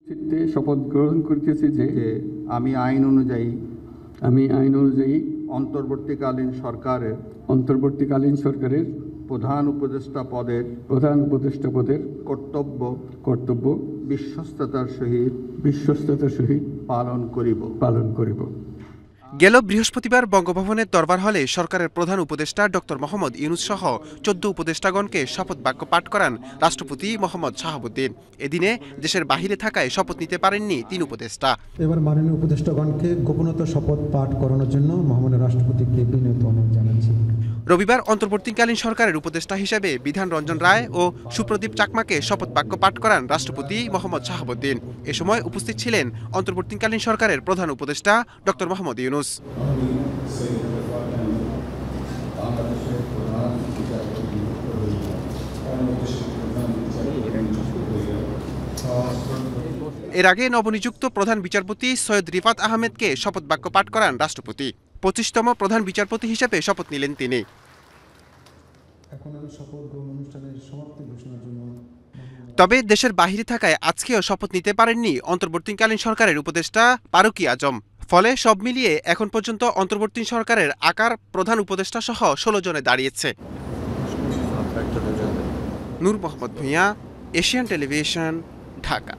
চিত্তে শপথ গ্রহণ করিতেছি যে আমি আইন অনুযায়ী অন্তর্বর্তীকালীন সরকারের প্রধান উপদেষ্টা পদের কর্তব্য বিশ্বস্ততার সহিত পালন করিব। গেল বৃহস্পতিবার বঙ্গভবনের দরবার হলে সরকারের প্রধান উপদেষ্টা ডক্টর মোহাম্মদ ইউনূস সহ 14 উপদেষ্টাগণকে শপথ বাক্য পাঠ করান রাষ্ট্রপতি মোহাম্মদ শাহাবুদ্দিন। এদিনে দেশের বাহিরে থাকায় শপথ নিতে পারেননি 3 উপদেষ্টা। এবার মাননীয় উপদেষ্টাগণকে গোপনতা শপথ পাঠ করানোর জন্য মহামান্য রাষ্ট্রপতিকে বিনীত অনুরোধ জানাচ্ছি। রবিবার অন্তর্বর্তীকালীন সরকারের উপদেষ্টা হিসেবে বিধান রঞ্জন রায় ও সুপ্রদীপ চাকমাকে শপথ বাক্য পাঠ করান রাষ্ট্রপতি মোহাম্মদ শাহাবুদ্দিন। এ সময় উপস্থিত ছিলেন অন্তর্বর্তীকালীন সরকারের প্রধান উপদেষ্টা ডক্টর মোহাম্মদ ইউনূস। এর আগে নবনিযুক্ত প্রধান বিচারপতি সৈয়দ রিফাত আহমেদকে শপথ বাক্য পাঠ করান রাষ্ট্রপতি। 25তম প্রধান বিচারপতি হিসেবে শপথ নিলেন তিনি। তবে দেশের বাহিরে থাকায় আজকেও শপথ নিতে পারেননি অন্তর্বর্তীকালীন সরকারের উপদেষ্টা ফারুকী আজম। ফলে সব মিলিয়ে এখন পর্যন্ত অন্তর্বর্তী সরকারের আকার প্রধান উপদেষ্টা সহ 16 জনে দাঁড়িয়েছে। নূর মোহাম্মদ ভূঁইয়া, এশিয়ান টেলিভিশন, ঢাকা।